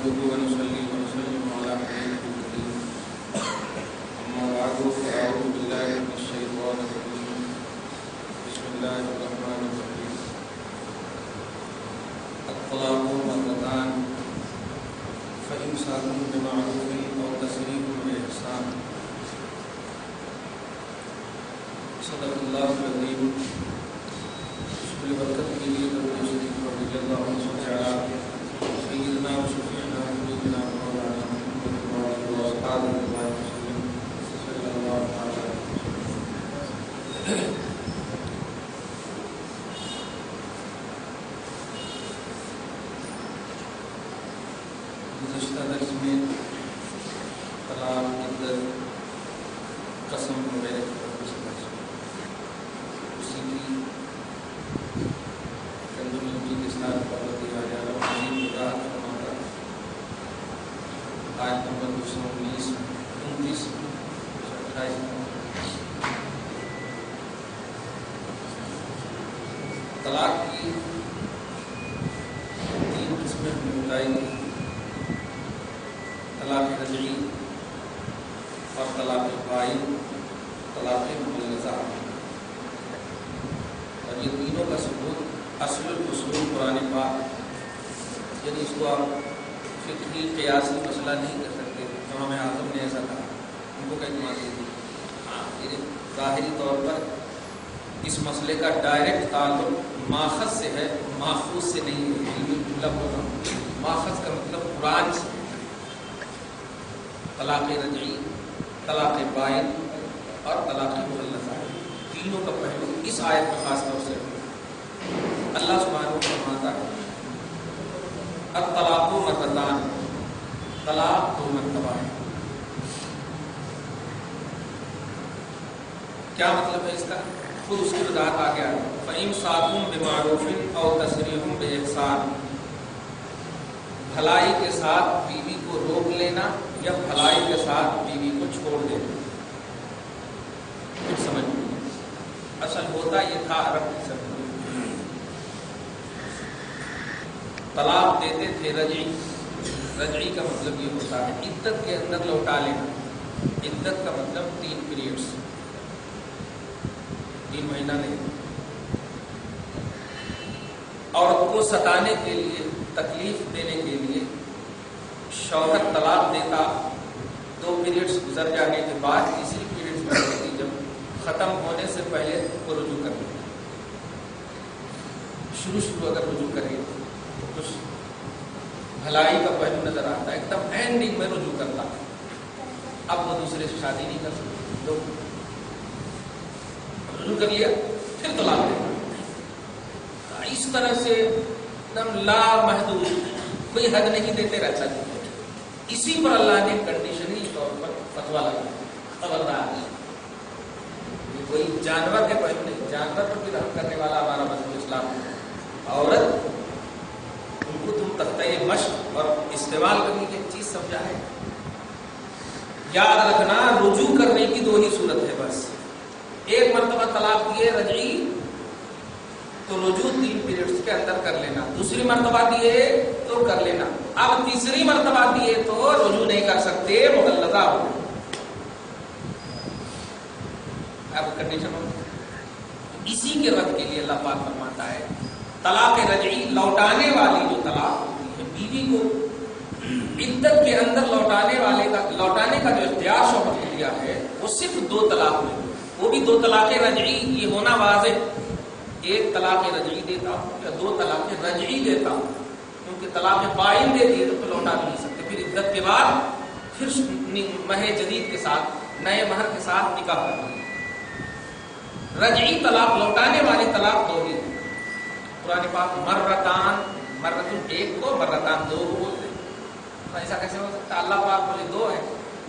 نحمده ونصلي ونسلم على نبينا الكريم أما بعد فأعوذ بالله من الشيطان الرجيم بسم الله الرحمن الرحيم الطلاق مرتان فإمساك بمعروف أو تسريح بإحسان صدق الله العظيم شکر برکت کے لیے درود شریف رضی اللہ عنہ تعالی سیدنا و شفیعنا حبیبنا مولانا محمد و اصحابہ وسلم صلی اللہ علیہ وسلم. گزشتہ درس میں طلاق عدت قسم وغیرہ اسی کی کنڈومنٹی کے ساتھ پابندی آ جا رہا ہے ہمارا آیت نمبر 219 29 28. طلاق کی تین قسمیں بتائی گئی: طلاق رجعی اور طلاق بائن، طلاق مغلظہ. اور یہ تینوں کا ثبوت اصل الاصول قرآن پاک، یعنی اس کو آپ فقہی قیاسی مسئلہ نہیں کر سکتے. امام اعظم نے ایسا کہا، ان کو کہیں مانتے تھے. یعنی ظاہری طور پر اس مسئلے کا ڈائریکٹ تعلق ماخذ سے ہے، ماخوذ سے نہیں ہے. ماخذ کا مطلب قرآن سے. طلاق رجعی، طلاق بائن اور طلاق مغلظہ، تینوں کا پہلو اس آیت میں خاص طور سے اللہ سبحانہ و تعالیٰ فرماتا ہے الطلاق مرتان، طلاق دو مرتبہ ہے. کیا مطلب ہے اس کا؟ خود اس کی وضاحت آ گیا. فَإِمْسَاكٌ بِمَعْرُوفٍ أَوْ تَسْرِيحٌ بِإِحْسَانٍ، بھلائی کے ساتھ بیوی کو روک لینا یا بھلائی کے ساتھ بیوی کو چھوڑ دینا. کچھ سمجھ نہیں. اصل ہوتا یہ تھا عرب کی سب طلاق دیتے تھے رجعی. رجعی کا مطلب یہ ہوتا ہے عدت کے اندر لوٹا لینا. عدت کا مطلب 3 پیریڈز، 3 مہینہ نہیں. عورت کو ستانے کے لیے، تکلیف دینے کے لیے شوہر طلاق دیتا. 2 پیریڈز گزر جانے کے بعد تیسری پیریڈز میں ہوتی، جب ختم ہونے سے پہلے وہ رجوع کر لیتا. شروع اگر رجوع کرے تو کچھ بھلائی کا پہلو نظر آتا ہے، ایک دم اینڈنگ میں رجوع کرتا. اب وہ دوسرے سے شادی نہیں کر سکتے، تو رجوع کر لیا پھر طلاق دیتا. اس طرح سے دم لا محدود، کوئی حد نہیں دیتے رہتا. اسی پر اللہ نے کنڈیشنل طور پر فتوا لگایا. خبردار یہ کوئی جانور کے پہلو نہیں، جانور پر بھی رحم کرنے والا ہمارا مذہب اسلام ہے. عورت ان کو تم تختہ مشق اور استعمال کرنے کی ایک چیز سمجھا ہے. یاد رکھنا رجوع کرنے کی 2 ہی صورت ہے بس. ایک مرتبہ طلاق دیے رجعی تو رجوع 3 پیریڈز کے اندر کر لینا. دوسری مرتبہ دیے تو کر لینا. اب تیسری مرتبہ دیے تو رجوع نہیں کر سکتے، مغلظہ ہو. اب کنڈیشن ہو. اسی کے رد کے لیے اللہ پاک فرماتا ہے طلاق رجعی، لوٹانے والی جو طلاق ہوتی ہے، بیوی کو عدت کے اندر لوٹانے کا جو اختیار شوہر نے دیا ہے وہ صرف 2 طلاق میں، وہ بھی 2 طلاق رجعی. یہ ہونا واضح، ایک طلاق رجعی دیتا ہوں یا 2 طلاق رجعی دیتا ہوں. کیونکہ طلاق بائن دے دیے تو لوٹا بھی نہیں سکتے. پھر عدت کے بعد پھر مہر جدید کے ساتھ، نئے مہر کے ساتھ نکاح کرنا. رجعی طلاق، لوٹانے والی طلاق 2 ہی ہے. قرآن پاک مرتان، مرتن 1 کو، مرتان 2 کو بولتے ہیں. ایسا کیسے ہو سکتا؟ اللہ پاک بولے 2 ہے،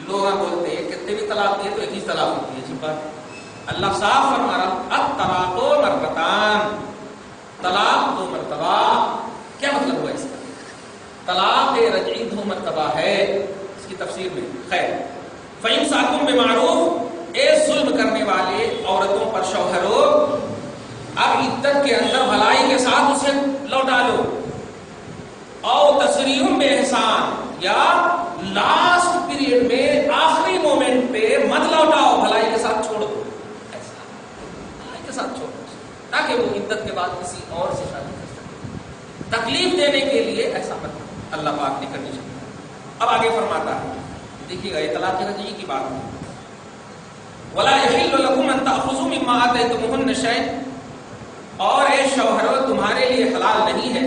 لوگ بولتے ہیں کتنے بھی طلاق دیے تو ایک ہی طلاق ہوتی ہے. عجیب بات. اللہ صاف فرما رہا الطلاق مرتان، طلاق 2 مرتبہ. کیا مطلب ہوا اس کا؟ طلاق رجعی 2 مرتبہ ہے. اس کی تفسیر میں خیر فإمساک بمعروف، اے ظلم کرنے والے عورتوں پر شوہروں، اب عدت کے اندر بھلائی کے ساتھ اسے لوٹا لو. او تسریح بإحسان، یا لاسٹ پیریڈ میں آخری مومنٹ پہ مت لوٹاؤ، بھلائی کے ساتھ چھوڑ دو، ایسا بھلائی کے ساتھ چھوڑ دو تاکہ وہ عدت کے بعد کسی اور سے شادی کر سکے. تکلیف دینے کے لیے ایسا مت اللہ پاک نے کرنی چاہیے. اب آگے فرماتا ہے، دیکھیے گا یہ طلاق رجعی کی بات ہے. وَلَا يَحِلُّ لَكُمْ أَن تَأْخُذُوا مِمَّا آتَيْتُمُوهُنَّ شَيْئًا، اور اے شوہرو تمہارے لیے حلال نہیں ہے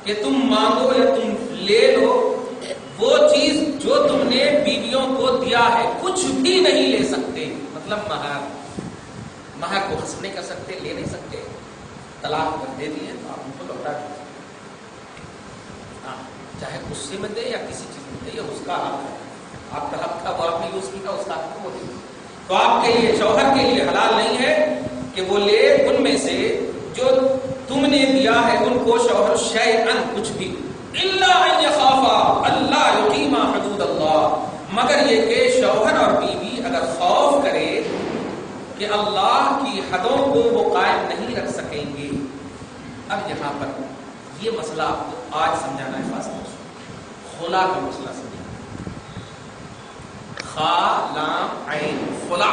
کہ تم مانگو یا تم لے لو وہ چیز جو تم نے بیویوں کو دیا ہے، کچھ بھی نہیں لے سکتے. مطلب مہر کو حسب نہیں کر سکتے، لے نہیں سکتے. طلاق اگر دے دیے تو آپ ان کو لوٹا دیجیے، چاہے غصے میں دے یا کسی چیز میں دے، یہ اس کا حق ہے. آپ کا حق تھا وہ آپ نے یوز کیا، اس کا حق وہ دے. تو آپ کے لیے شوہر کے لیے حلال نہیں ہے کہ وہ لے ان میں سے جو تم نے دیا ہے ان کو شوہر شیئا کچھ بھی، الا ان یخافا اللہ یقیما حدود اللہ، مگر یہ کہ شوہر اور بیوی اگر خوف کرے کہ اللہ کی حدوں کو وہ قائم نہیں رکھ سکیں گے. اب یہاں پر یہ مسئلہ آپ کو آج سمجھانا ہے، خاص طور سے خلا کا مسئلہ سمجھانا. خا لام عین خلا،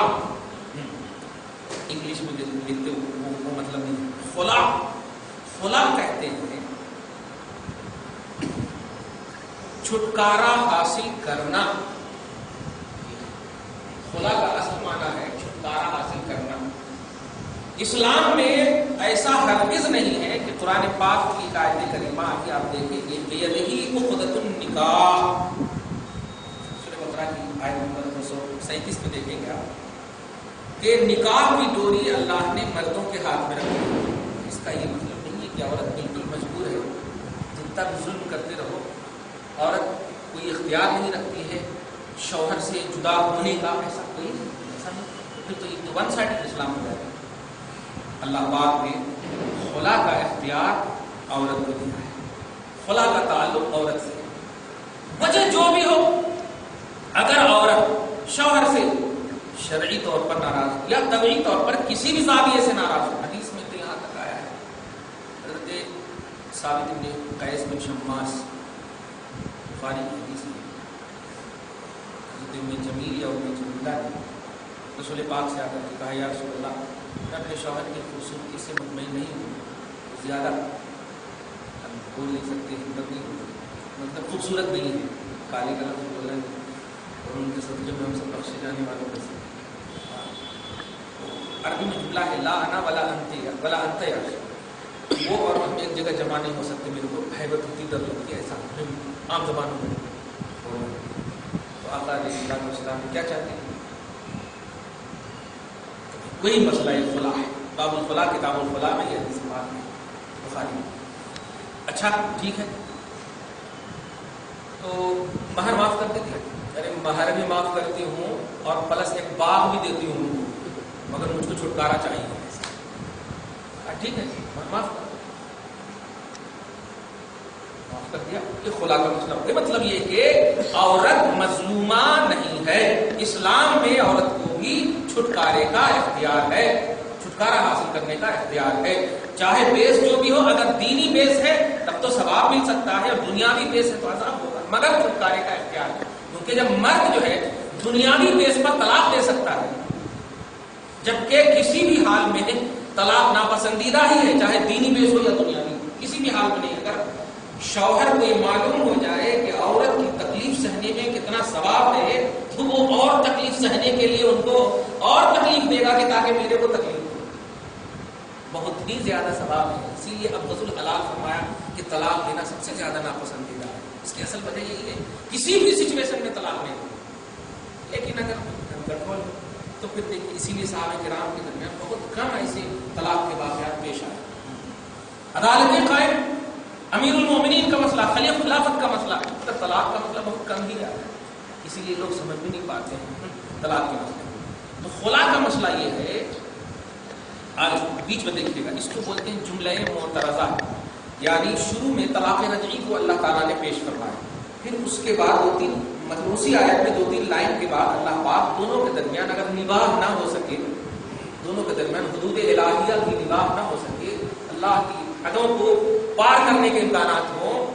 انگلش میں لکھتے وہ مطلب نہیں. خلا، خلا کہتے ہیں چھٹکارا حاصل کرنا. خلا کا اصل معنی ہے چھٹکارا حاصل کرنا. اسلام میں ایسا ہرگز نہیں ہے کہ قرآن پاک کی آیت کریمہ آگے آپ دیکھیں گے بیدہی عقدۃ النکاح، سورہ بقرہ کی آیت نمبر 237 میں دیکھیں گے آپ کہ نکاح کی ڈوری اللہ نے مردوں کے ہاتھ میں رکھی. اس کا یہ مطلب نہیں ہے کہ عورت بالکل مجبور ہے، جتنا بھی ظلم کرتے رہو عورت کوئی اختیار نہیں رکھتی ہے شوہر سے جدا ہونے کا. ایسا کوئی ایسا نہیں، پھر تو یہ ون سائڈ اسلام ہو جائے گا. اللہ پاک نے خلا کا اختیار عورت کو دیا ہے. خلا کا تعلق عورت سے، وجہ جو بھی ہو، اگر عورت شوہر سے شرعی طور پر ناراض یا طبعی طور پر کسی بھی زاویے سے ناراض ہو، حدیث میں تو یہاں تک آیا ہے حضرت ثابت بن قیس بن شماس بخاری کی حدیث میں حضرت ام جمیل یا ام جمیلہ نے رسول پاک سے آ کر کہا یا رسول اللہ میں اپنے شوہر کی خوبصورتی سے مطمئن نہیں ہوں، زیادہ ہم بول نہیں سکتے، مطلب خوبصورت نہیں ہے، کالے کا لفظ بول رہے ہیں اور ان کے صدقے میں ہم سب بخشے جانے والوں میں سے. عربی میں جملہ ہے لا انا ولا انت ولا انت یا، وہ اور ہم ایک جگہ جمع نہیں ہو سکتے. میرے کو ہیبت ہوتی، ڈر لگتی ہے، ایسا عام زبانوں میں. تو آقا علیہ السلام کیا چاہتے ہیں؟ وہی مسئلہ خلا ہے. باب الخلا، کتاب الخلا میں یہ حدیث بات ہے بخاری میں. اچھا ٹھیک ہے، تو مہر معاف کر دیتی ہے. ارے مہر بھی معاف کرتی ہوں اور پلس ایک باغ بھی دیتی ہوں، مگر مجھ کو چھٹکارا چاہیے. ٹھیک ہے معاف کر دیا. یہ خلا کا مسئلہ. مطلب یہ کہ عورت مظلومہ نہیں ہے. اسلام میں عورت کو بھی چھٹکارے کا اختیار ہے، چھٹکارا حاصل کرنے کا اختیار ہے، چاہے بیس جو بھی ہو. اگر دینی بیس ہے تب تو ثواب مل سکتا ہے، اور دنیاوی بیس ہے تو عذاب ہوگا، مگر چھٹکارے کا اختیار ہے. کیونکہ جب مرد جو ہے دنیاوی بیس پر طلاق دے سکتا ہے، جبکہ کسی بھی حال میں طلاق ناپسندیدہ ہی ہے، چاہے دینی بیس ہو یا دنیاوی، کسی بھی حال میں نہیں. اگر شوہر کو یہ معلوم ہو جائے کہ عورت کی تکلیف سہنے میں کتنا ثواب ہے تو وہ اور تکلیف سہنے کے لیے ان کو اور تکلیف دے گا کہ تاکہ میرے کو تکلیف ہو. بہت ہی زیادہ ثواب ہے. اسی لیے اب غسل حلال فرمایا کہ طلاق دینا سب سے زیادہ ناپسندیدہ ہے. اس کی اصل وجہ یہی ہے کسی بھی سچویشن میں طلاق نہیں دو. لیکن اگر کنٹرول تو پھر دیکھیے اسی لیے صحابہ کرام کے درمیان بہت کم ایسے طلاق کے واقعات پیش آئے. عدالت قائم، امیر المومنین کا مسئلہ، خلافت کا مسئلہ، طلاق کا مسئلہ بہت کم ہی آتا ہے. اسی لیے لوگ سمجھ بھی نہیں پاتے ہیں طلاق کے مسئلے. تو خلا کا مسئلہ یہ ہے، آج بیچ میں دیکھیے گا، اس کو بولتے ہیں جملہ معترضہ، یعنی شروع میں طلاق رجعی کو اللہ تعالیٰ نے پیش فرمایا، پھر اس کے بعد دو تین مطلب اسی آیت میں 2-3 لائن کے بعد اللہ پاک دونوں کے درمیان اگر نباہ نہ ہو سکے، دونوں کے درمیان حدود الہیہ کی نباہ نہ ہو سکے، اللہ کی حدوں کو پار کرنے کے امکانات ہوں،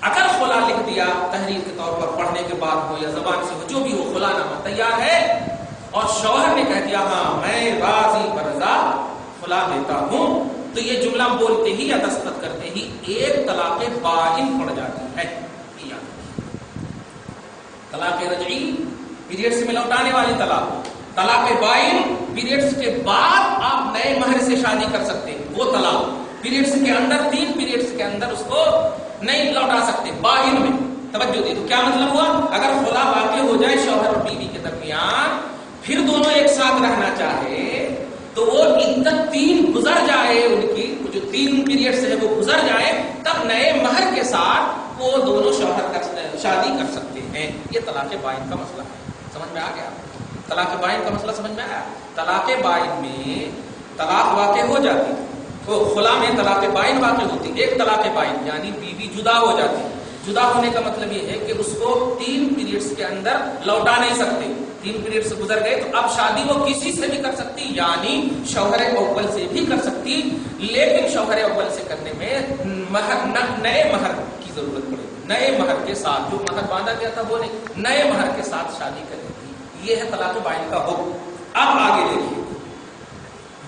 اگر خلا لکھ دیا تحریر کے طور پر پڑھنے کے بعد ہو یا زبان سے ہو جو بھی ہو خلا نامہ تیار ہے اور شوہر نے کہہ دیا ہاں میں راضی برضا خلا دیتا ہوں تو یہ جملہ بولتے ہی یا دستخط کرتے ہی ایک طلاق بائن پڑ جاتی ہے. طلاق رجعی پیریڈز میں لوٹانے والی طلاق. طلاق بائن پیریڈز کے بعد آپ نئے مہر سے شادی کر سکتے ہیں. وہ طلاق پیریڈز کے اندر 3 پیریڈز کے اندر اس کو نہیں لوٹا سکتے بائن میں. توجہ دی. تو کیا مطلب ہوا؟ اگر خلا واقع ہو جائے شوہر اور بیوی کے درمیان پھر دونوں ایک ساتھ رہنا چاہے تو وہ عدت 3 گزر جائے ان کی جو 3 پیریڈز ہے وہ گزر جائے تب نئے مہر کے ساتھ وہ دونوں شوہر شادی کر سکتے ہیں. یہ طلاق بائن کا مسئلہ ہے. سمجھ میں آ گیا؟ طلاق بائن کا مسئلہ سمجھ میں آیا؟ طلاق بائن میں طلاق واقع ہو جاتی ہے تو خلا میں طلاق بائن واقع ہوتی. ایک طلاق بائن یعنی بیوی جدا ہو جاتی ہے. جدا ہونے کا مطلب یہ ہے کہ اس کو 3 پیریڈز کے اندر لوٹا نہیں سکتے. 3 پیریڈ سے گزر گئے تو اب شادی وہ کسی سے بھی کر سکتی یعنی شوہر اول سے بھی کر سکتی. لیکن شوہر اول سے کرنے میں نئے مہر کی ضرورت پڑے گی. نئے مہر کے ساتھ جو مہر باندھا گیا تھا وہ نہیں نئے مہر کے ساتھ شادی کرے گی. یہ ہے طلاق بائن کا حکم. اب آگے دیکھیے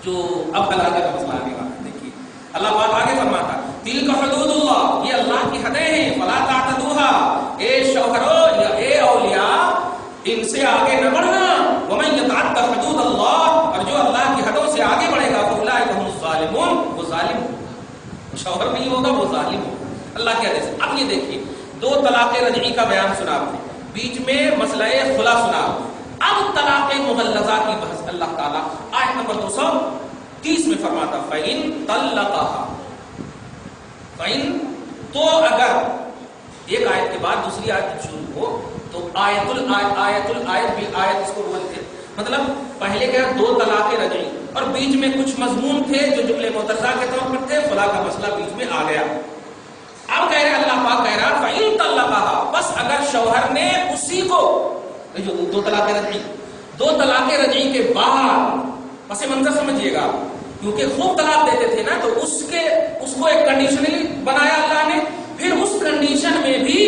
جو اب علاقہ کا مسئلہ آنے والا ہے. دیکھیے اللہ پاک آگے فرماتا تلک حدود اللہ یہ اللہ کی حدیں ہیں فلا تعتدوها. اے شوہرو یا اے اولیاء ان سے آگے نہ بڑھنا. ومن يتعد حدود اللہ اور جو اللہ کی حدوں سے آگے بڑھے گا فاولئک هم الظالمون وہ ظالم شوہر نہیں ہوگا وہ ظالم ہوگا اللہ کے حدیث. اب یہ دیکھیے 2 طلاق رجعی کا بیان سنا آپ نے بیچ میں مسئلہ خلا سنا. اب طلاق مغلظہ کی بحث اللہ تعالیٰ آیت نمبر 230 میں فرماتا فَإِن طَلَّقَهَا فَإِن تو اگر ایک آیت کے بعد دوسری آیت شروع ہو تو آیت بھی آیت اس کو بولتے. مطلب پہلے کیا 2 طلاق رجعی اور بیچ میں کچھ مضمون تھے جو جملے معترضہ کے طور پر تھے. خلا کا مسئلہ بیچ میں آ گیا. اب کہہ رہے اللہ پاک کہہ رہا فَإِن طَلَّقَهَا بس اگر شوہر نے اسی کو جو 2 طلاق رجعی کے بعد پس منظر سمجھیے گا کیونکہ خوب طلاق دیتے تھے نا تو اس کو ایک کنڈیشنلی بنایا اللہ نے. پھر اس کنڈیشن میں بھی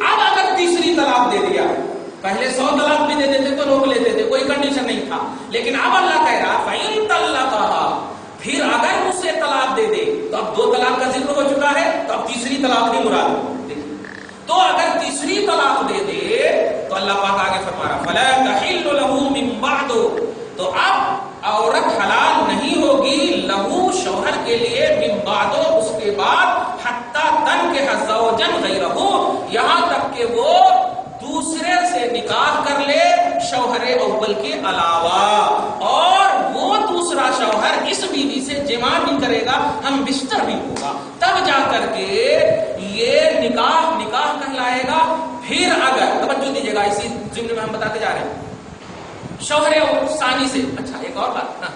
اب اگر تیسری طلاق دے دیا پہلے 100 طلاق بھی دے دیتے تو روک لیتے تھے کوئی کنڈیشن نہیں تھا. لیکن اب اللہ کہہ رہا فَإِن طَلَّقَهَا پھر اگر اسے طلاق دے دے تو اب 2 طلاق کا ذکر ہو چکا ہے تو اب تیسری طلاق بھی مراد ہے. تو اگر تیسری طلاق دے دے تو اللہ پاک آگے فرما رہا فَلَا تَحِلُّ لَهُ مِن بَعْدُ تو اب عورت حلال نہیں ہوگی لہو شوہر کے لیے من بعد اس کے بعد حتی تنکح زوجا غیرہ یہاں تک کہ وہ دوسرے سے نکاح کر لے شوہر اول کے علاوہ اور وہ دوسرا شوہر اس بیوی سے جماع بھی کرے گا ہم بستر بھی ہوگا تب جا کر کے یہ نکاح کہلائے گا. پھر اگر توجہ دیجیے گا اسی جملے میں ہم بتاتے جا رہے ہیں شوہر ثانی سے. اچھا ایک اور بات نا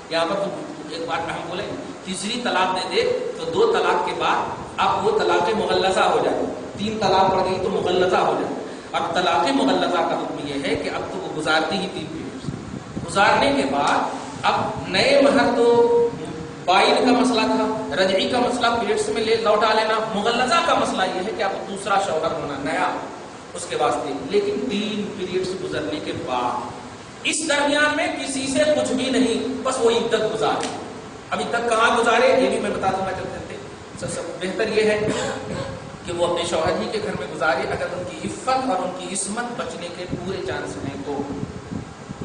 یہاں پر ایک بات ہم بولیں تیسری طلاق دے دے تو 2 طلاق کے بعد اب وہ طلاق مغلظہ ہو جائے. 3 طلاق پڑ گئی تو مغلظہ ہو جائے. اب طلاق مغلظہ کا حکم یہ ہے کہ اب تو وہ گزارتی ہی 3 پیریڈ گزارنے کے بعد اب نئے مہر تو بائن کا مسئلہ تھا رجعی کا مسئلہ پیریڈز میں لوٹا لینا. مغلظہ کا مسئلہ یہ ہے کہ اب دوسرا شوہر ہونا نیا اس کے واسطے. لیکن 3 پیریڈز گزرنے کے بعد اس درمیان میں کسی سے کچھ بھی نہیں بس وہ عدت گزارے. اب عدت کہاں گزارے یہ بھی میں بتا دوں گا چلتے سب بہتر یہ ہے کہ وہ اپنے شوہر ہی کے گھر میں گزارے اگر ان کی عفت اور ان کی عصمت بچنے کے پورے چانس ہیں تو.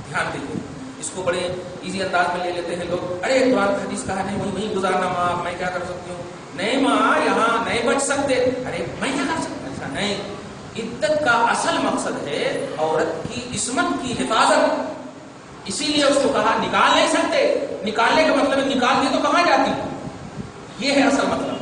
دھیان دیجیے اس کو بڑے ایزی انداز میں لے لیتے ہیں لوگ. ارے قرآن حدیث کہا نہیں وہیں گزارنا ماں میں کیا کر سکتی ہوں. نہیں ماں یہاں نہیں بچ سکتے. ارے میں کیا کر سکتا. ایسا نہیں. عدت کا اصل مقصد ہے عورت کی عصمت کی حفاظت. اسی لیے اس کو کہا نکال نہیں سکتے. نکالنے کا مطلب نکال دی تو کہاں جاتی یہ ہے اصل مطلب.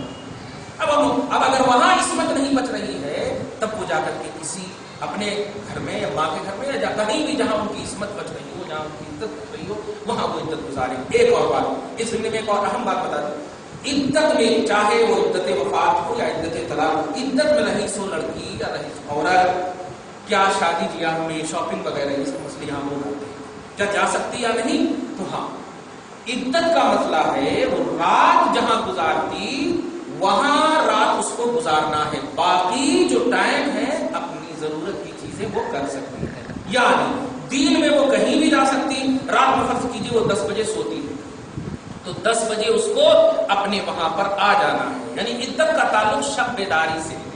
اب اگر وہاں عصمت نہیں بچ رہی ہے تب وہ جا کر کے کسی اپنے گھر میں یا ماں کے گھر میں یا کہیں بھی جہاں ان کی عصمت بچ رہی ہو جہاں ان کی عزت بچ رہی ہو وہاں وہ عدت گزارے. ایک اور بات اس میں ایک اور اہم بات بتا دوں. عدت میں چاہے وہ عدت وفات ہو یا عدت طلاق عدت میں رہی سو لڑکی یا رہی سو عورت کیا شادی کیا میں شاپنگ وغیرہ یہ سب مسئلے یہاں ہو جاتے ہیں کیا جا سکتی یا نہیں. تو ہاں عدت کا مسئلہ ہے وہ رات جہاں گزارتی وہاں رات اس کو گزارنا ہے، باقی جو ٹائم ہے اپنی ضرورت کی چیزیں وہ کر سکتی ہے. یعنی دن میں وہ کہیں بھی جا سکتی، رات میں فرض کیجیے وہ 10 بجے سوتی ہے تو 10 بجے اس کو اپنے وہاں پر آ جانا ہے. یعنی عدت کا تعلق شب بیداری سے ہے،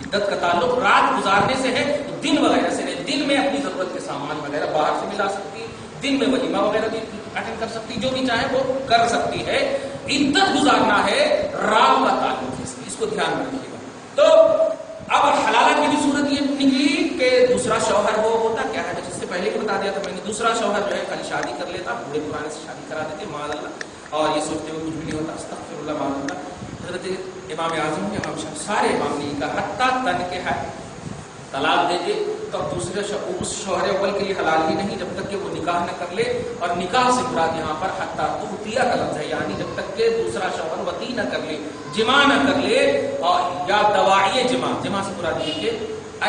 عدت کا تعلق رات گزارنے سے ہے، دن وغیرہ سے نہیں. دن میں اپنی ضرورت کے سامان وغیرہ باہر سے ملا سکتی، دن میں ولیمہ وغیرہ بھی اٹینڈ کر سکتی، جو بھی چاہے وہ کر سکتی ہے. عدت گزارنا ہے، رات کا تعلق ہے، اس کو دھیان میں رکھیے گا. تو اب حلالہ کی بھی صورت یہ نکلی کہ دوسرا شوہر وہ ہوتا کیا ہے، جس سے پہلے بھی بتا دیا تھا میں نے. دوسرا شوہر جو ہے خالی شادی کر لیتا، بوڑھے پرانے سے شادی کرا دیتے معاذ اللہ، اور یہ سوچتے ہوئے کچھ بھی نہیں ہوتا، استغفر اللہ معاذ اللہ. حضرت امام اعظم کے امام شاہ سارے امام نے کہا حتیٰ تن کے ہے طلاق دے دے تو دوسرے اس شوہر اول کے لیے حلال ہی نہیں جب تک کہ وہ نکاح نہ کر لے. اور نکاح سے مراد یہاں پر حتیٰ تغطیہ کا لفظ ہے، یعنی جب تک کہ دوسرا شوہر وطی نہ کر لے، جمع نہ کر لے، اور یا دواعی جمع سے مراد یہ کہ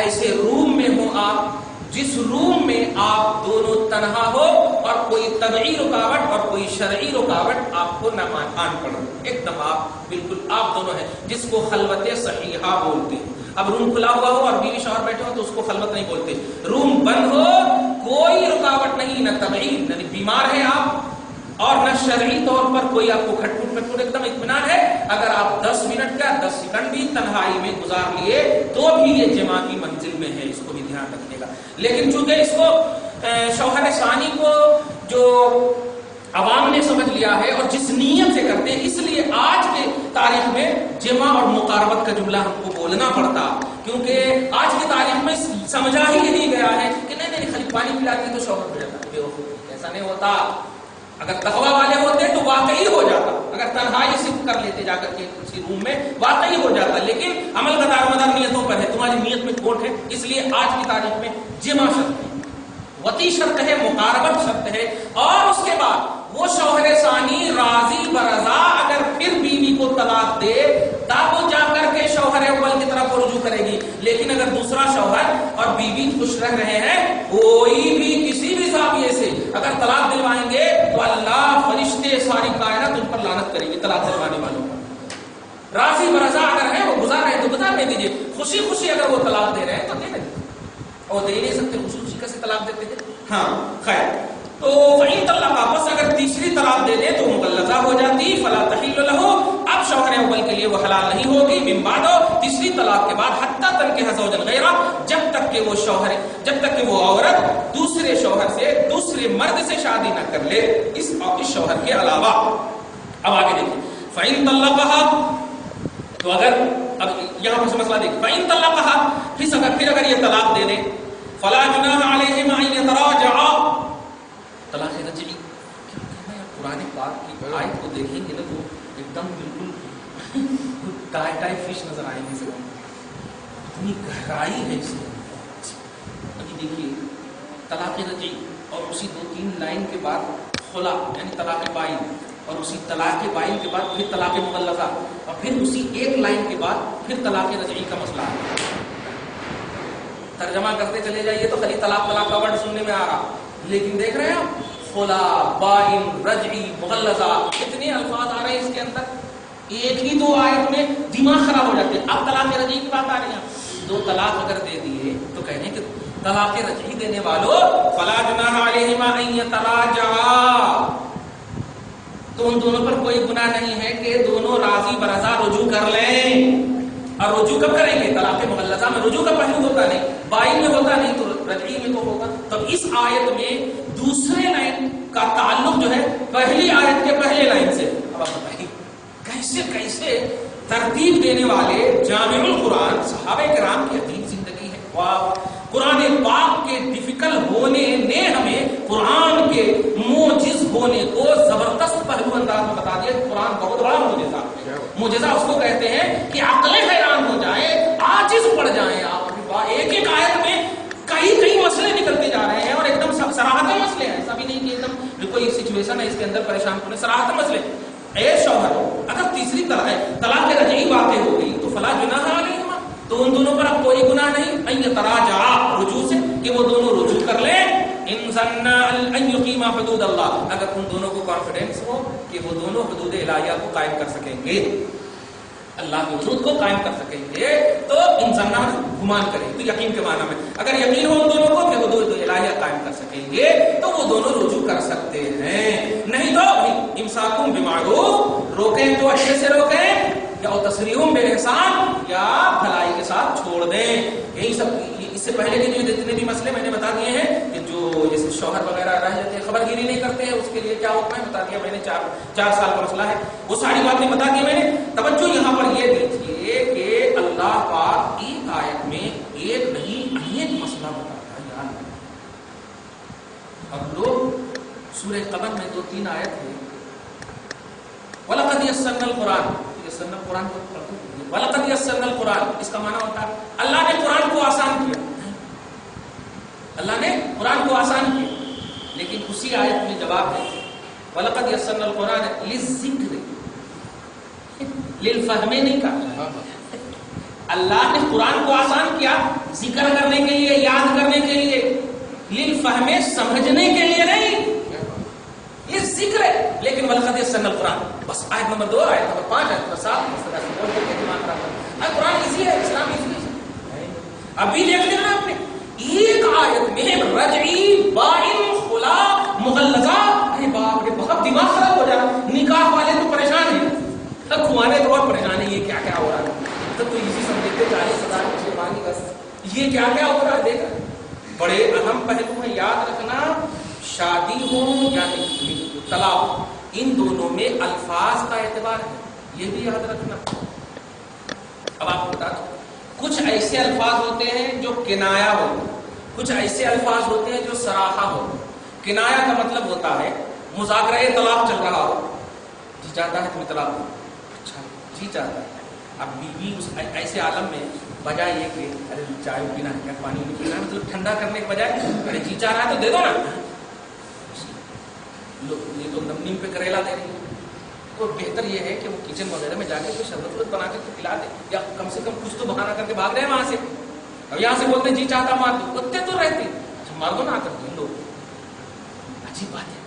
ایسے روم میں ہو آپ جس روم میں آپ دونوں تنہا ہو اور کوئی طبعی رکاوٹ اور کوئی شرعی رکاوٹ آپ کو نہ آن پڑے، ایک دم آپ بالکل آپ دونوں ہیں، جس کو خلوت صحیحہ بولتے ہیں. اب روم کھلا ہوا ہو اور بیوی شوہر بیٹھے ہو تو اس کو خلوت نہیں بولتے. روم بند ہو، کوئی رکاوٹ نہیں، نہ طبعی یعنی بیمار ہے آپ اور نہ شرعی طور پر کوئی آپ کو کھٹپٹ ایک دم اطمینان ہے. اگر آپ 10 منٹ کا 10 سیکنڈ بھی تنہائی میں گزار لیے تو بھی یہ جمع کی منزل میں ہے، اس کو بھی دھیان رکھیے گا. لیکن چونکہ اس کو شوہر ثانی کو جو عوام نے سمجھ لیا ہے اور جس نیت سے کرتے ہیں، اس لیے آج کے تاریخ میں جمع اور مقاربت کا جملہ ہم کو بولنا پڑتا، کیونکہ آج کی تاریخ میں سمجھا ہی نہیں گیا ہے کہ نہیں خالی پانی پلاتی تو شوہر ہو جاتا. ایسا نہیں ہوتا. اگر تقویٰ والے ہوتے تو واقعی ہو جاتا، اگر تنہائی صرف کر لیتے جا کر کے کسی روم میں واقعی ہو جاتا. لیکن عمل کا دار مدار نیتوں پر ہے، تمہاری نیت میں کھوٹ ہے، اس لیے آج کی تاریخ میں جمع شرط ہے، وطی شرط ہے، مقاربت شرط ہے. اور اس کے بعد وہ شوہر ثانی راضی برضا اگر پھر بیوی کو طلاق دے تب وہ جا کر کے شوہر اول کی طرف رجوع کرے گی. لیکن اگر دوسرا شوہر اور بیوی خوش رہ رہے ہیں، کوئی بھی کسی بھی زاویے سے اگر طلاق دلوائیں گے تو اللہ فرشتے ساری کائنات ان پر لعنت کرے گی طلاق دلوانے والوں پر. راضی برضا اگر ہے وہ گزار رہے ہیں تو گزارنے دیجیے، خوشی خوشی اگر وہ طلاق دے رہے ہیں تو دے دیں، اور دے نہیں سکتے خوشی خوشی کیسے طلاق دیتے ہیں. ہاں خیر. تو فإن طلق، بس اگر تیسری طلاق دے دے تو مغلظہ ہو جاتی، فلا تحل له، اب شوہر اول کے لیے وہ حلال نہیں ہوگی. من بعد، تیسری طلاق کے بعد، حتی تنکح زوجا غیرہ، جب تک کہ وہ عورت دوسرے شوہر سے، دوسرے مرد سے شادی نہ کر لے اس شوہر کے علاوہ. اب آگے دیکھیں فإن طلقها، تو اگر اب یہاں پر مسئلہ دیکھیں فإن طلقها، پھر اگر یہ طلاق دے دے، فلا جناح علیہما ان یتراجعا، طلاق رجعی کیا کہنا ہے. قرآن پاک کی آیت کو دیکھیں گے نا تو ایک دم بالکل ٹائی فش نظر آئیں گے، اتنی گہرائی ہے اس میں. ابھی دیکھیے طلاق رجعی اور اسی 2-3 لائن کے بعد خلا یعنی طلاق بائن، اور اسی طلاق بائن کے بعد پھر طلاق مغلظہ، اور پھر اسی ایک لائن کے بعد پھر طلاق رجعی کا مسئلہ ہے. ترجمہ کرتے چلے جائیے تو خالی طلاق کا ورڈ سننے میں آ رہا، لیکن دیکھ رہے ہیں آپ خلا، بائن، رجعی، مغلظہ، کتنے الفاظ آ رہے ہیں اس کے اندر. ایک ہی 2 آیت میں دماغ خراب ہو جاتے ہیں. اب طلاق رجعی کی بات آ رہی ہے، 2 طلاق اگر دے دیے تو کہنے کہ طلاق رجعی دینے والوں فلا جناح علیہما ان یتراجعا، تو ان دونوں پر کوئی گناہ نہیں ہے کہ دونوں راضی برضا رجوع کر لیں. اور رجوع کب کریں گے؟ طلاق مغلظہ میں رجوع کا پہلو ہوتا نہیں، بائن میں ہوتا نہیں، تو رجعی میں تو ہوگا. تو اس آیت میں دوسرے لائن کا تعلق جو ہے پہلی آیت کے پہلے لائن سے. اب آپ بتائیے کیسے کیسے ترتیب دینے والے جامع القرآن صحابہ کرام کی عظیم زندگی ہے. واہ، قرآن پاک کے ڈیفیکل ہونے نے ہمیں قرآن کے موجز ہونے کو زبردست پہلو انداز میں بتا دیا. قرآن بہت بڑا معجزہ ہے. معجزہ اس کو کہتے ہیں کہ عقلیں حیران ہو جائیں، عاجز پڑ جائیں. آپ ایک ایک آیت میں کئی مسئلے نکلتے جا رہے ہیں، اور ایک دم صراحتاً مسئلے ہیں. ایسا بھی نہیں کہ ایک دم کوئی سچویشن ہے اس کے اندر پریشان کرنے، صراحتاً مسئلے. اے شوہر اگر تیسری طلاق رجعی واقع ہو گئی تو فلا جناح علیہما، تو ان دونوں پر اب کوئی گناہ نہیں ان یتراجعا، رجوع سے کہ وہ دونوں رجوع کر لیں. ان ظنا ان یقیما حدود اللہ، اگر ان دونوں کو کانفیڈنس ہو کہ وہ دونوں حدود الہیہ کو قائم کر سکیں گے. اللہ کے وجود کو قائم کر سکیں گے تو انسان گمان کریں تو یقین کے معنی میں اگر یقین ہو ان دونوں کو کہ حدود الہیہ قائم کر سکیں گے تو وہ دونوں رجوع کر سکتے ہیں. نہیں تو امساکم بمعروف، روکیں تو اچھے سے روکیں، یا تصریحم بالاحسان، یا بھلائی کے ساتھ چھوڑ دیں. یہی سب اس سے پہلے کے جو جتنے بھی مسئلے میں نے بتا دیے ہیں کہ جو جیسے شوہر وغیرہ رہ جاتے ہیں خبر گیری نہیں کرتے ہیں اس کے لیے کیا حکم ہے بتا دیا میں نے. 4 سال کا مسئلہ ہے، وہ ساری باتیں بتا دی میں نے. توجہ یہاں پر یہ دیکھیے کہ اللہ پاک ایک آیت میں ایک نہیں انیک مسئلہ بتاتا ہے یار. اب لوگ سورہ قمر میں 2-3 آیت ہے وَلَقَدْ يَسَّرْنَا الْقُرْآنَ، یسرنا قرآن کو پڑھتے ہیں. وَلَقَدْ يَسَّرْنَا الْقُرْآنَ، اس کا معنی ہوتا ہے اللہ نے قرآن کو آسان کیا، اللہ نے قرآن کو آسان کیا. لیکن اسی آیت میں جواب ہے وَلَقَدْ يَسَّرْنَا الْقُرْآنَ لِلذِّكْرِ، لِلْفَهْمِ نہیں کہا. اللہ نے قرآن کو آسان کیا ذکر کرنے کے لیے، یاد کرنے کے لیے، لِلْفَهْمِ سمجھنے کے لیے نہیں، یہ ذکر ہے. لیکن وَلَقَدْ يَسَّرْنَا الْقُرْآنَ بس آیت نمبر 2، آیت نمبر 5، آیت نمبر 7 اس طرح سے بول کے دماغ خراب کرنا. قرآن ایزی ہے، اسلام ایزی ہے. ابھی دیکھ لینا آپ نے ایک آیت میں رجعی، بائن، خلا، مغلظہ. ارے باپ رے بہت دماغ خراب ہو جا رہا. نکاح والے تو پریشان ہیں، کھوانے تو بہت پریشان ہے. یہ کیا کیا ہو رہا ہے؟ تو ایزی سمجھتے 40,000 کی مانگی بس یہ کیا کیا ہو رہا ہے. دیکھ بڑے اہم پہلو ہیں، یاد رکھنا. شادی ہو یا طلاق، ان دونوں میں الفاظ کا اعتبار ہے، یہ بھی یاد رکھنا. اب آپ کو بتا دو کچھ ایسے الفاظ ہوتے ہیں جو کنایا ہوتے ہیں، کچھ ایسے الفاظ ہوتے ہیں جو صراحہ ہوتے ہیں. کنایا کا مطلب ہوتا ہے مذاکرہ طلاق چل رہا ہو، جی چاہتا ہے تمہیں طلاق دو، اچھا جی چاہتا ہے. اب بیوی اس ایسے عالم میں بجائے یہ کہ ارے چائے پینا ہے کیا، پانی نہیں پینا ہے، مطلب ٹھنڈا کرنے کے بجائے ارے جی چاہ رہا ہے تو دے دو نا. یہ تو نمنیم پہ کریلا دے رہی ہے. تو بہتر یہ ہے کہ وہ کچن وغیرہ میں جا کے کوئی شربت بنا کر کے پلا دے، یا کم سے کم کچھ تو بہانا کر کے بھاگ رہے ہیں وہاں سے. اب یہاں سے بولتے ہیں جی چاہتا مار دو، کتے تو رہتے اچھا مار دو نہ آ کر کے لوگ. عجیب بات ہے.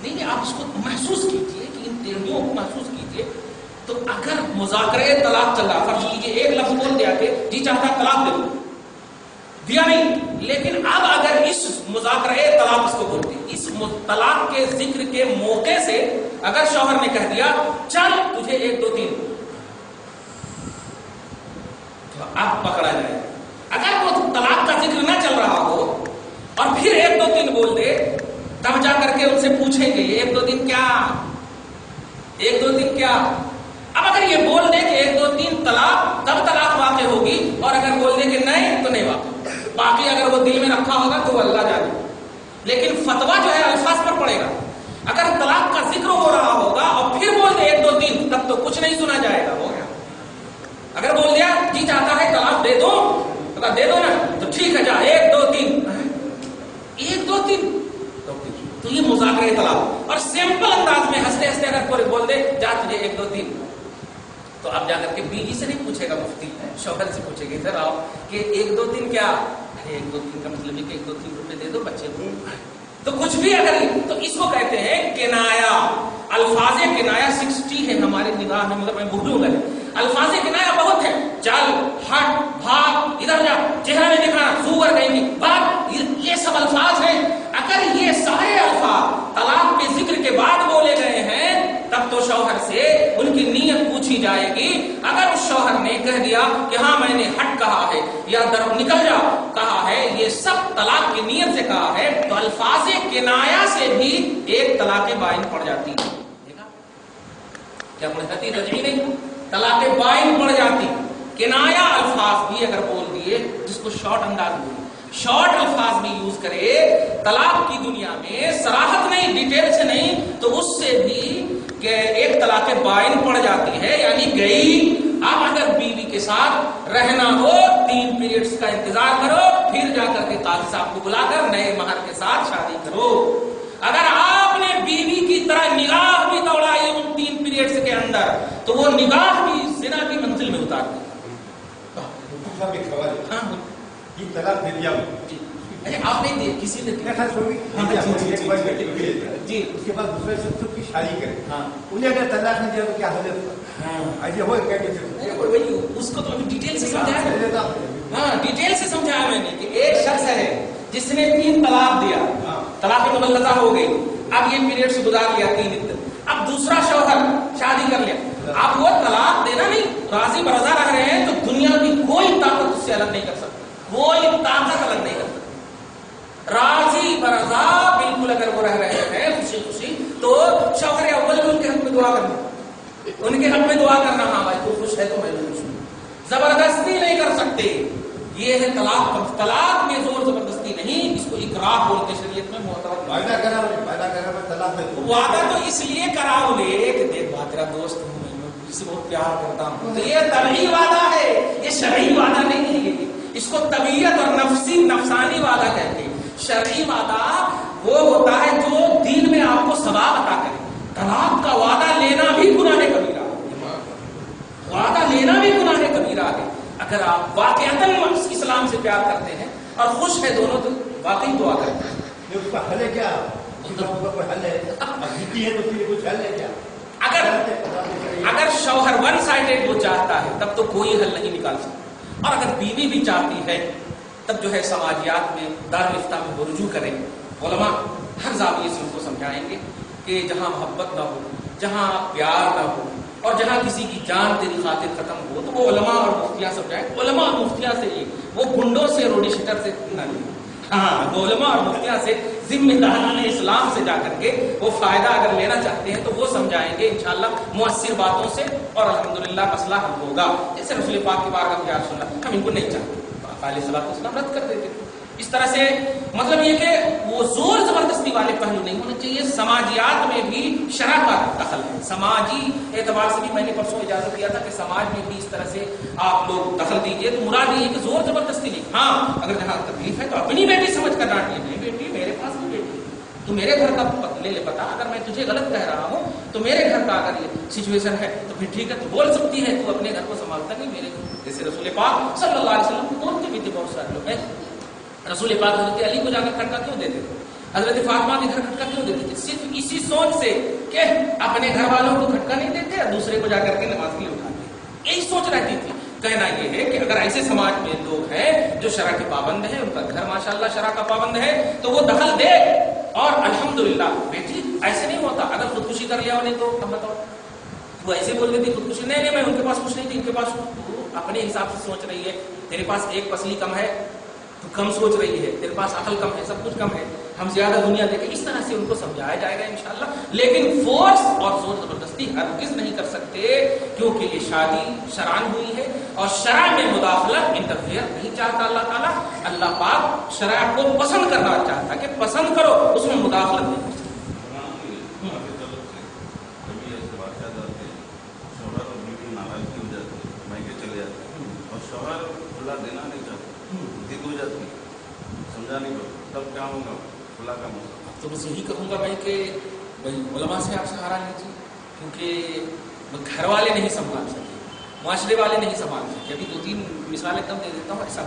نہیں آپ اس کو محسوس کیجیے کہ ان ٹیڑھیوں کو محسوس کیجیے. تو اگر مذاکرہ طلاق چل رہا، فرض کیجیے ایک لفظ بول دیا کہ جی چاہتا طلاق دے دو، دیا نہیں، لیکن اب اگر اس مذاکرہ طلاق اس کو بولتے ہیں، اس طلاق کے ذکر کے موقع سے اگر شوہر نے کہہ دیا چل تجھے 1 2 3، تو اب پکڑا جائے. اگر وہ طلاق کا ذکر نہ چل رہا ہو اور پھر 1 2 3 بول دے، تب جا کر کے ان سے پوچھیں گے 1 2 3 کیا، 1 2 3 کیا. اب اگر یہ بول دے کہ 1 2 3 طلاق، تب طلاق واقع ہوگی، اور اگر بول دے کہ نہیں تو نہیں واقع. باقی اگر وہ دل میں رکھا ہوگا تو وہ اللہ جانے. لیکن فتوا جو ہے الفاظ پر پڑے گا. اگر طلاق کا ذکر ہو رہا ہوگا اور پھر بول دے 1 2 3، تب تو کچھ نہیں سنا جائے گا. ہو گیا. اگر بول دیا جی چاہتا ہے طلاق دے دو، اگر دے دو نا تو ٹھیک ہے جا 1 2 3، 1 2 3، تو یہ مذاکرہ طلاق. اور سمپل انداز میں ہنستے ہنستے اگر کوئی بول دے جا تجھے 1 2 3، تو اب جا کر کے بیوی سے نہیں پوچھے گا مفتی، شوہر سے پوچھے گا ادھر آؤ کہ 1 2 3 کیا. 1 2 3 کا مطلب ہے کہ 1 2 3 روپے دے دو بچے کو. تو کچھ بھی اگر تو اس کو کہتے ہیں کنایا. الفاظ کنایا 60 ہے ہمارے نگاہ میں، مگر میں بھولوں گا. الفاظ کنایا بہت ہے. چل، ہٹ، بھاگ، ادھر جا، چہرہ میں دکھانا، سور کہیں گی، بھاگ، یہ سب الفاظ ہیں. اگر یہ سارے الفاظ طلاق کے ذکر کے بعد بولے گئے ہیں تب تو شوہر سے ان کی نیت پوچھی جائے گی. اگر اس شوہر نے کہہ دیا کہ ہاں میں نے ہٹ کہا ہے یا در نکل جا کہا ہے، یہ سب طلاق کی نیت سے کہا ہے، تو الفاظ کنایا سے بھی ایک طلاق بائن پڑ جاتی ہے. دیکھا کیا پڑھتی رجعی نہیں، طلاق بائن پڑ جاتی. کنایا الفاظ بھی اگر بول دیے، جس کو شارٹ انداز میں شارٹ الفاظ بھی یوز کرے طلاق کی دنیا میں، صراحت نہیں، ڈیٹیل سے نہیں، تو اس سے بھی کہ ایک طلاق بائن پڑ جاتی ہے، یعنی گئی. اب اگر بیوی کے ساتھ رہنا ہو 3 پیریڈز کا انتظار کرو، پھر جا کر کے قاضی صاحب کو بلا کر نئے مہر کے ساتھ شادی کرو. اگر آپ نے بیوی کی طرح نگاہ بھی دوڑائی ان 3 پیریڈز کے اندر، تو وہ نگاہ بھی زنا کی منزل میں اتار دی. یہ طلاق دے دیا، آپ نہیں دیے کسی نے جی اس کے بعد دوسرے شخص کی شادی کرے, ہاں انہیں اگر طلاق نہیں دیا تو کیا حل ہے؟ ایسے ہو اس کو تو ڈیٹیل سے سمجھایا, ہاں ڈیٹیل سے سمجھایا میں نے کہ ایک شخص ہے جس نے 3 طلاق دیا, طلاق مغلظہ ہو گئی, اب یہ پیریڈ سے گزار لیا 3 عدت, اب دوسرا شوہر شادی کر لیا, اب وہ طلاق دینا نہیں, راضی برضا رہ رہے ہیں, تو دنیا کی کوئی طاقت اس سے الگ نہیں کر سکتی, کوئی طاقت الگ نہیں کر سکتی. راضی برضا بالکل اگر وہ رہ رہے ہیں خوشی خوشی, تو شوہر اول بھی ان کے حق میں دعا کرنا, ان کے حق میں دعا کرنا, ہاں بھائی تو خوش ہے تو میں بھی خوش ہوں. زبردستی نہیں کر سکتے, یہ ہے طلاق. طلاق میں زور زبردستی نہیں, اس کو اکراہ بولتے شریعت میں معتبر. وعدہ تو اس لیے کراؤ گے کہ دیکھ بات تیرا دوست ہوں, میں اس سے بہت پیار کرتا ہوں, تو یہ طبعی وعدہ ہے, یہ شرعی وعدہ نہیں ہے. اس کو طبیعت اور نفسانی وعدہ کہتے ہیں. شرعی وعدہ وہ ہوتا ہے جو دین میں آپ کو ثواب عطا کرے. طلاق کا وعدہ لینا بھی گناہ کبیرہ ہے, وعدہ لینا بھی گناہ کبیرہ ہے. اگر آپ واقعتاً اسلام سے پیار کرتے ہیں اور خوش ہے دونوں, تو واقعی دعا کرتے ہیں. اس کا حل ہے کیا؟ کوئی حل ہے تو کچھ حل ہے کیا؟ اگر شوہر ون سائڈڈ وہ چاہتا ہے تب تو کوئی حل نہیں نکال سکتا, اور اگر بیوی بھی چاہتی ہے تب جو ہے سماجیات میں دارالفتہ میں وہ رجوع کریں. علماء ہر زاویے سے ان کو سمجھائیں گے کہ جہاں محبت نہ ہو, جہاں پیار نہ ہو, اور جہاں کسی کی جان تیری خاطر ختم ہو, تو وہ علماء اور مفتیاں سمجھائیں. علماء اور مفتیاں سے یہ, وہ گنڈوں سے روڈی شٹر سے نہ لیں, ہاں وہ علماء اور مفتیاں سے ذمہ داران اسلام سے جا کر کے وہ فائدہ اگر لینا چاہتے ہیں تو وہ سمجھائیں گے انشاءاللہ مؤثر باتوں سے, اور الحمدللہ مسئلہ حل ہوگا. جیسے رسول پاک کی بارگاہ میں رسول اللہ, ہم ان کو نہیں چاہتے, علیہ الصلوۃ والسلام رد کر دیتے. اس طرح سے مطلب یہ کہ وہ زور زبردستی والے پہلو نہیں ہونے چاہیے. سماجیات میں بھی شرع کا دخل ہے, سماجی اعتبار سے بھی میں نے پرسوں اجازت دیا تھا کہ سماج میں بھی اس طرح سے آپ لوگ دخل دیجئے. تو مراد یہ ہے کہ زور زبردستی نہیں, ہاں اگر جہاں تکلیف ہے تو اپنی بیٹی سمجھ کر ڈانٹیے, نہیں بیٹی میرے پاس بھی بیٹی, تو میرے گھر کا لے لے پتا, اگر میں تجھے غلط کہہ رہا ہوں تو میرے گھر کا اگر یہ سچویشن ہے تو پھر ٹھیک ہے, تو بول سکتی ہے, تو اپنے گھر کو سنبھالتا نہیں میرے گھر. جیسے رسول پاک صلی اللہ علیہ وسلم کو بولتے بھی تھے بہت سارے لوگ ہیں. رسول پاک حضرت علی کو جا کر کھٹکا کیوں دیتے تھے, حضرت فاطمہ کے گھر کھٹکا کیوں دیتے تھے؟ صرف اسی سوچ سے کہ اپنے گھر والوں کو کھٹکا نہیں دیتے اور دوسرے کو جا کر کے نماز کے لیے اٹھاتے. یہی سوچ رہتی تھی. کہنا یہ ہے کہ اگر ایسے سماج میں لوگ ہیں جو شرع کے پابند ہیں, ان کا گھر ماشاءاللہ شرع کا پابند ہے, تو وہ دخل دے. اور الحمدللہ بیٹی ایسے نہیں ہوتا, اگر خودکشی کر لیا انہیں تو ہم بتاؤ, وہ ایسے بول رہی تھی خودکشی, نہیں میں ان کے پاس کچھ نہیں تھی, ان کے پاس اپنے حساب سے سوچ رہی ہے. تیرے پاس ایک پسلی کم ہے تو کم سوچ رہی ہے, تیرے پاس عقل کم ہے, سب کچھ کم ہے, ہم زیادہ دنیا دیکھیں. اس طرح سے ان کو سمجھایا جائے گا انشاءاللہ. لیکن فورس اور زور زبردستی ہرگز نہیں کر سکتے, کیونکہ یہ شادی شرعاً ہوئی ہے اور شرع میں مداخلت انٹرفیئر نہیں چاہتا اللہ تعالیٰ. اللہ پاک شرع کو پسند کرنا چاہتا کہ پسند کرو, اس میں مداخلت نہیں. دینا نہیں چاہتے, ضد ہو جاتی, سمجھا نہیں پڑتا, تب کیا ہوگا کھلا کا مسئلہ. تو بس یہی کہوں گا بھائی کہ علماء سے آپ سہارا لیجیے, کیونکہ گھر والے نہیں سنبھال سکے, معاشرے والے نہیں سنبھال سکے. ابھی 2-3 مثالیں کم دے دیتا ہوں. ایسا